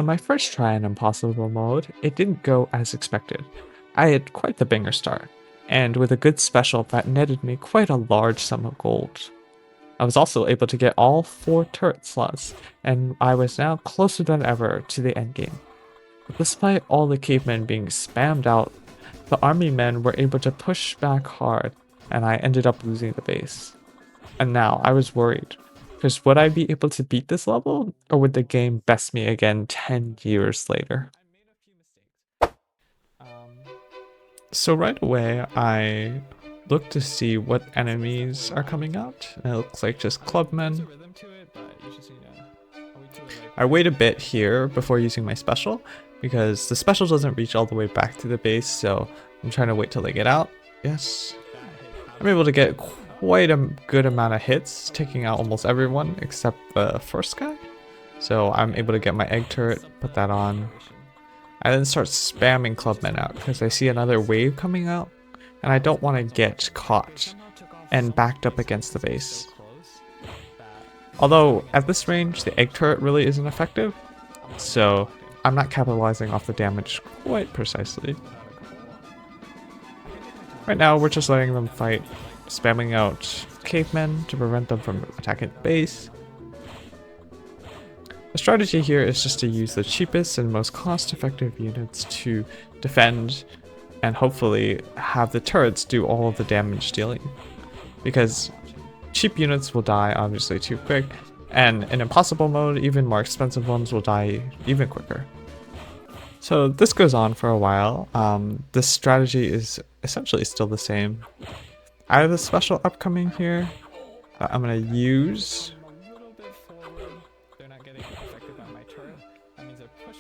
On my first try in Impossible mode, it didn't go as expected. I had quite the banger start, and with a good special that netted me quite a large sum of gold. I was also able to get all 4 turret slots, and I was now closer than ever to the endgame. But despite all the cavemen being spammed out, the army men were able to push back hard, and I ended up losing the base. And now I was worried, because would I be able to beat this level, or would the game best me again 10 years later? So right away, I look to see what enemies are coming out, and it looks like just clubmen. I wait a bit here before using my special, because the special doesn't reach all the way back to the base, so I'm trying to wait till they get out. Yes. I'm able to get quite a good amount of hits, taking out almost everyone except the first guy. So I'm able to get my egg turret, put that on. I then start spamming clubmen out because I see another wave coming out, and I don't want to get caught and backed up against the base. Although at this range the egg turret really isn't effective, so I'm not capitalizing off the damage quite precisely. Right now we're just letting them fight, spamming out cavemen to prevent them from attacking the base. The strategy here is just to use the cheapest and most cost-effective units to defend and hopefully have the turrets do all of the damage dealing. Because cheap units will die obviously too quick, and in impossible mode even more expensive ones will die even quicker. So this goes on for a while. This strategy is essentially still the same. I have a special upcoming here that I'm going to use.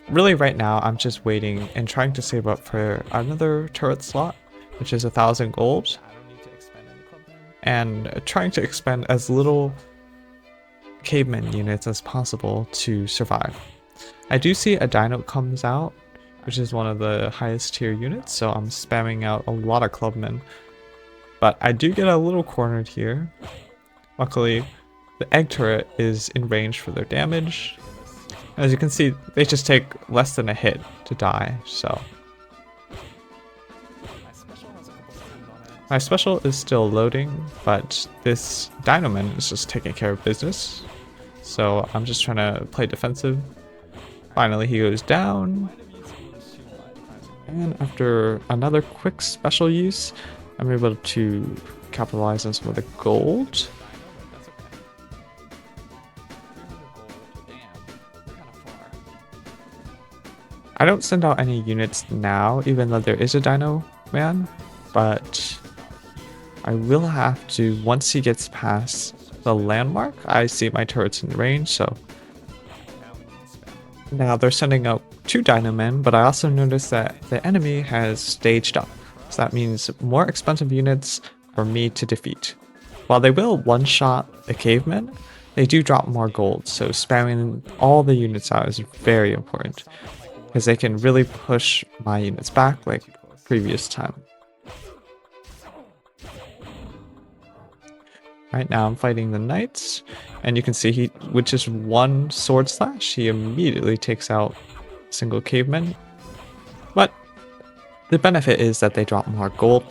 Really right now I'm just waiting and trying to save up for another turret slot, which is 1,000 gold, and trying to expend as little caveman units as possible to survive. I do see a dino comes out, which is one of the highest tier units, so I'm spamming out a lot of clubmen. But I do get a little cornered here. Luckily, the egg turret is in range for their damage. As you can see, they just take less than a hit to die, so. My special is still loading, but this Dynaman is just taking care of business. So I'm just trying to play defensive. Finally he goes down. And after another quick special use, I'm able to capitalize on some of the gold. I don't send out any units now, even though there is a dino man, but I will have to once he gets past the landmark. I see my turrets in range, so now they're sending out 2 dino men, but I also noticed that the enemy has staged up, so that means more expensive units for me to defeat. While they will one-shot the cavemen, they do drop more gold, so spamming all the units out is very important, because they can really push my units back like previous time. Right now I'm fighting the knights, and you can see with just one sword slash, he immediately takes out a single caveman. But the benefit is that they drop more gold.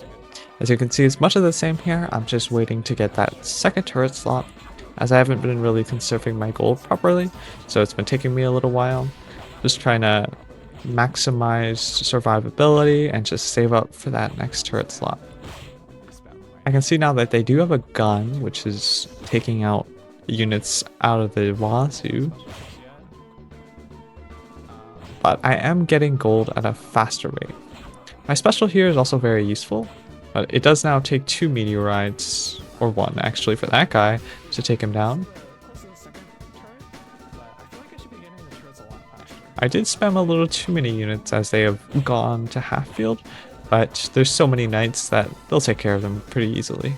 As you can see, it's much of the same here. I'm just waiting to get that second turret slot, as I haven't been really conserving my gold properly, so it's been taking me a little while. Just trying to maximize survivability and just save up for that next turret slot. I can see now that they do have a gun, which is taking out units out of the wazoo. But I am getting gold at a faster rate. My special here is also very useful, but it does now take 2 meteorites, or 1 actually for that guy, to take him down. I did spam a little too many units as they have gone to half field, but there's so many knights that they'll take care of them pretty easily.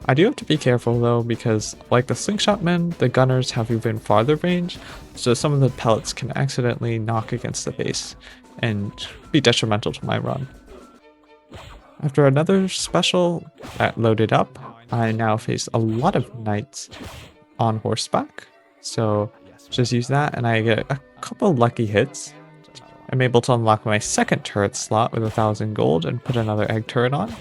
I do have to be careful though, because like the slingshot men, the gunners have even farther range, so some of the pellets can accidentally knock against the base and be detrimental to my run. After another special that loaded up, I now face a lot of knights on horseback. So just use that and I get a couple lucky hits. I'm able to unlock my second turret slot with 1,000 gold and put another egg turret on.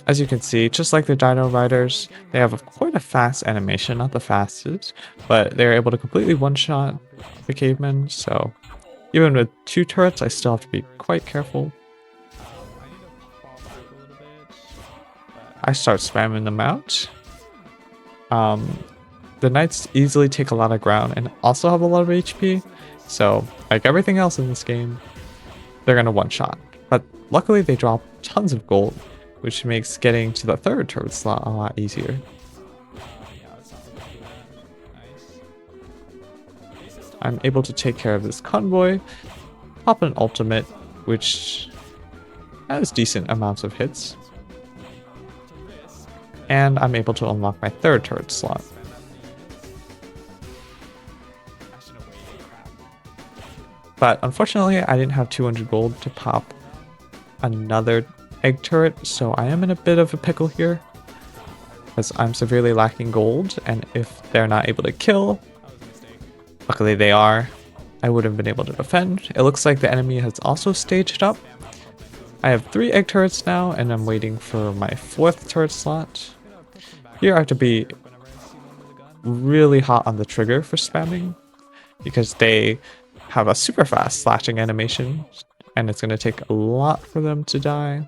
As you can see, just like the Dino Riders, they have quite a fast animation, not the fastest, but they're able to completely one-shot the cavemen, so even with 2 turrets, I still have to be quite careful. I start spamming them out. The knights easily take a lot of ground and also have a lot of HP, so like everything else in this game, they're gonna one-shot. But luckily they drop tons of gold, which makes getting to the third turret slot a lot easier. I'm able to take care of this convoy, pop an ultimate, which has decent amounts of hits, and I'm able to unlock my third turret slot. But unfortunately, I didn't have 200 gold to pop another egg turret, so I am in a bit of a pickle here, because I'm severely lacking gold, and if they're not able to kill, luckily they are, I would have been able to defend. It looks like the enemy has also staged up. I have 3 egg turrets now, and I'm waiting for my 4th turret slot. Here I have to be really hot on the trigger for spamming, because they have a super fast slashing animation, and it's going to take a lot for them to die.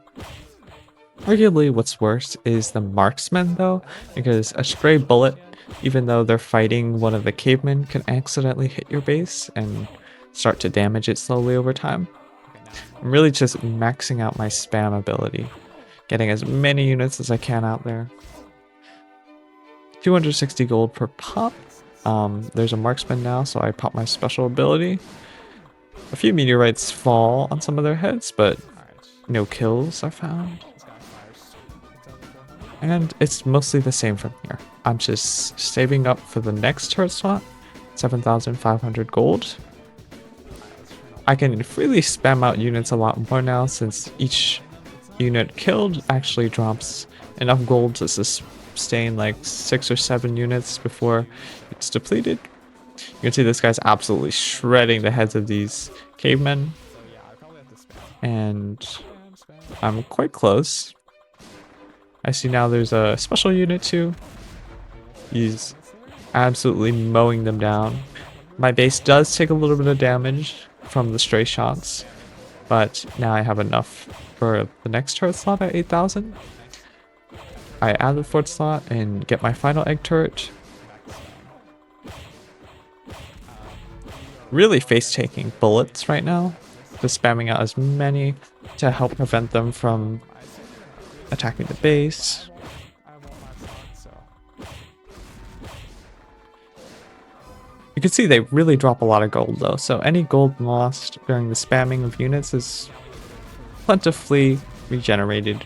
Arguably what's worse is the marksmen though, because a stray bullet, even though they're fighting one of the cavemen, can accidentally hit your base and start to damage it slowly over time. I'm really just maxing out my spam ability, getting as many units as I can out there. 260 gold per pop. There's a marksman now, so I pop my special ability. A few meteorites fall on some of their heads, but no kills are found. And it's mostly the same from here. I'm just saving up for the next turret slot, 7,500 gold. I can freely spam out units a lot more now, since each unit killed actually drops enough gold to sustain like 6 or 7 units before it's depleted. You can see this guy's absolutely shredding the heads of these cavemen, and I'm quite close. I see now there's a special unit too. He's absolutely mowing them down. My base does take a little bit of damage from the stray shots, but now I have enough for the next turret slot at 8,000. I add the 4th slot and get my final egg turret. Really face-taking bullets right now, just spamming out as many to help prevent them from attacking the base. You can see they really drop a lot of gold though, so any gold lost during the spamming of units is plentifully regenerated.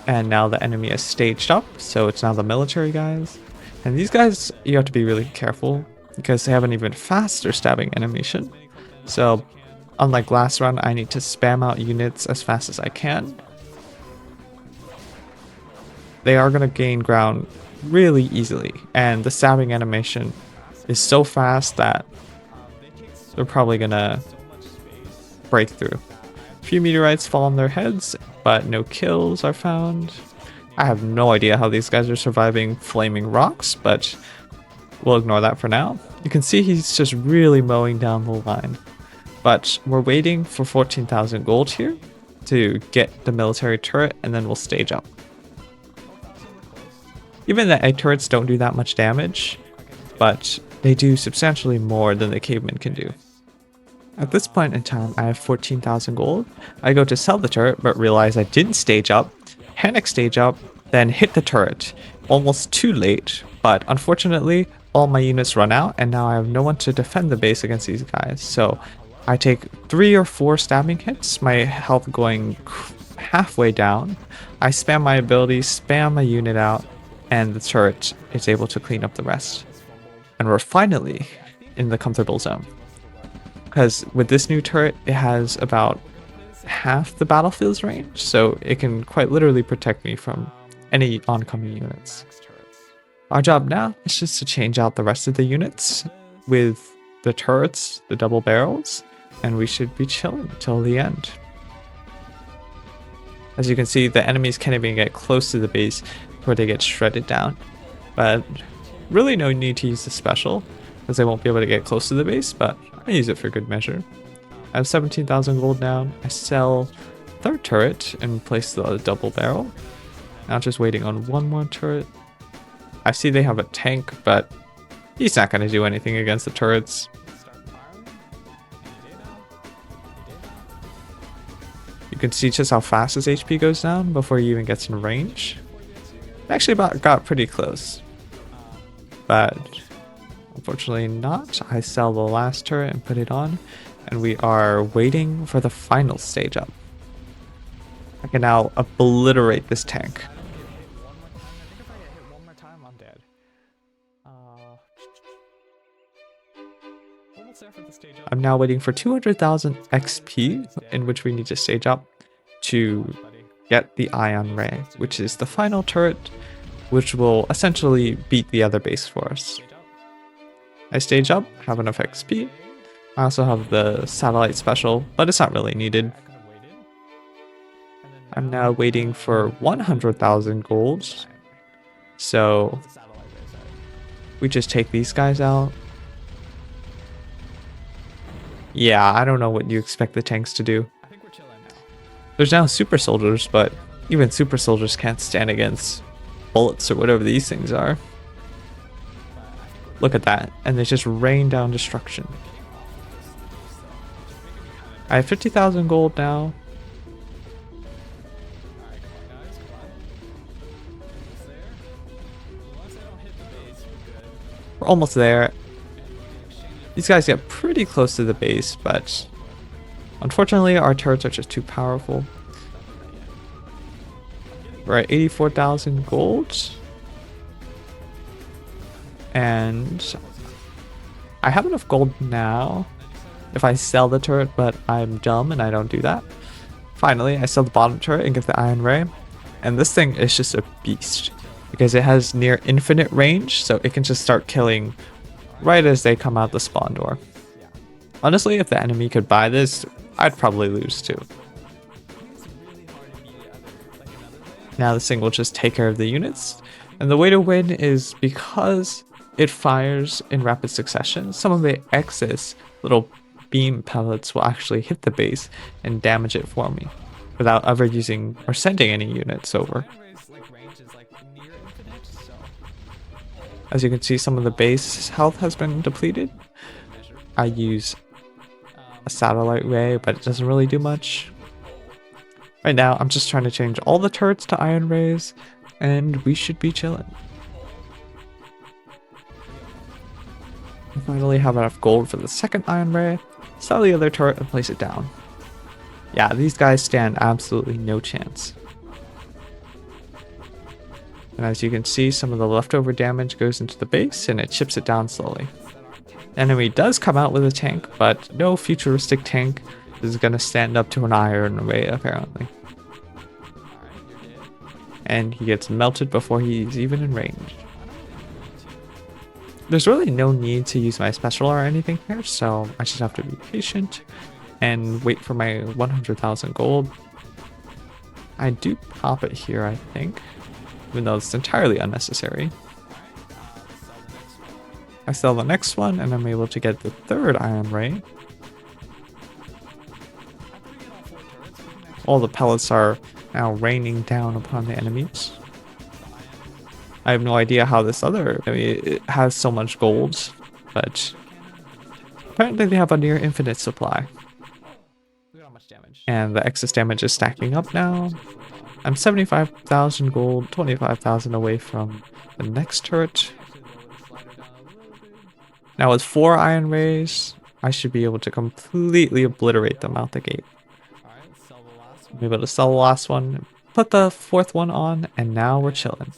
And now the enemy is staged up, so it's now the military guys. And these guys, you have to be really careful because they have an even faster stabbing animation. So unlike last round, I need to spam out units as fast as I can. They are going to gain ground really easily, and the stabbing animation is so fast that they're probably going to break through. A few meteorites fall on their heads, but no kills are found. I have no idea how these guys are surviving flaming rocks, but we'll ignore that for now. You can see he's just really mowing down the line. But we're waiting for 14,000 gold here to get the military turret, and then we'll stage up. Even the egg turrets don't do that much damage, but they do substantially more than the cavemen can do. At this point in time, I have 14,000 gold. I go to sell the turret, but realize I didn't stage up. Panic stage up, then hit the turret. Almost too late, but unfortunately, all my units run out, and now I have no one to defend the base against these guys. So I take 3 or 4 stabbing hits, my health going halfway down. I spam my ability, spam my unit out, and the turret is able to clean up the rest. And we're finally in the comfortable zone. because with this new turret, it has about half the battlefield's range, so it can quite literally protect me from any oncoming units. Our job now is just to change out the rest of the units with the turrets, the double barrels, and we should be chilling till the end. As you can see, the enemies can't even get close to the base before they get shredded down. But really no need to use the special, as they won't be able to get close to the base, but I use it for good measure. I have 17,000 gold now. I sell third turret and place the double barrel. Now just waiting on one more turret. I see they have a tank, but he's not going to do anything against the turrets. You can see just how fast his HP goes down before he even gets in range. Actually got pretty close, but unfortunately not. I sell the last turret and put it on, and we are waiting for the final stage up. I can now obliterate this tank. I'm now waiting for 200,000 XP, in which we need to stage up to get the ion ray, which is the final turret, which will essentially beat the other base for us. I stage up, have enough XP. I also have the satellite special, but it's not really needed. I'm now waiting for 100,000 gold, so we just take these guys out. Yeah, I don't know what you expect the tanks to do. There's now super soldiers, but even super soldiers can't stand against bullets or whatever these things are. Look at that, and they just rain down destruction. I have 50,000 gold now. We're almost there. These guys get pretty close to the base, but unfortunately our turrets are just too powerful. We're at 84,000 gold. And I have enough gold now if I sell the turret, but I'm dumb and I don't do that. Finally, I sell the bottom turret and get the iron ray. And this thing is just a beast because it has near infinite range, so it can just start killing right as they come out the spawn door. Honestly, if the enemy could buy this, I'd probably lose too. Now this thing will just take care of the units, and the way to win is because it fires in rapid succession. Some of the excess little beam pellets will actually hit the base and damage it for me without ever using or sending any units over. As you can see, some of the base health has been depleted. I use a satellite ray, but it doesn't really do much. Right now, I'm just trying to change all the turrets to iron rays, and we should be chilling. I finally have enough gold for the second iron ray, sell the other turret and place it down. Yeah, these guys stand absolutely no chance. And as you can see, some of the leftover damage goes into the base and it chips it down slowly. The enemy does come out with a tank, but no futuristic tank is going to stand up to an iron ray apparently. And he gets melted before he's even in range. There's really no need to use my special or anything here, so I just have to be patient and wait for my 100,000 gold. I do pop it here, I think, even though it's entirely unnecessary. I sell the next one and I'm able to get the third iron ray. All the pellets are now raining down upon the enemies. I have no idea how this other enemy it has so much gold, but apparently they have a near infinite supply. And the excess damage is stacking up now. I'm 75,000 gold, 25,000 away from the next turret. Now with 4 iron rays, I should be able to completely obliterate them out the gate. I'm able to sell the last one, put the 4th one on, and now we're chilling.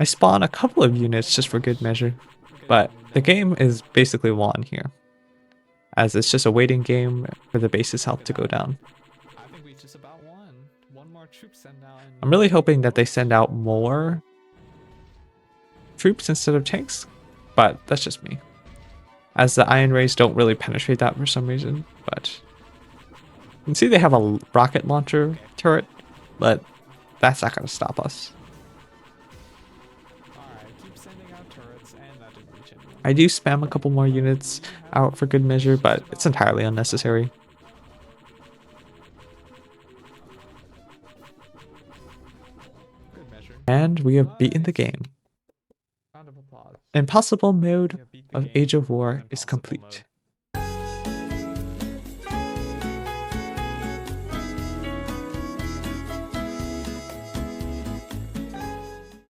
I spawn a couple of units just for good measure, but the game is basically won here. as it's just a waiting game for the base's health to go down. I think we just about won. One more troop send out. I'm really hoping that they send out more troops instead of tanks, but that's just me. As the iron rays don't really penetrate that for some reason, but you can see they have a rocket launcher turret, but that's not going to stop us. Alright, keep sending out turrets, and that didn't reach anyone. I do spam a couple more units out for good measure, but it's entirely unnecessary. Good measure. And we have beaten the game. Round of applause. Impossible mode We have beat the of game Age of in War is impossible complete. mode.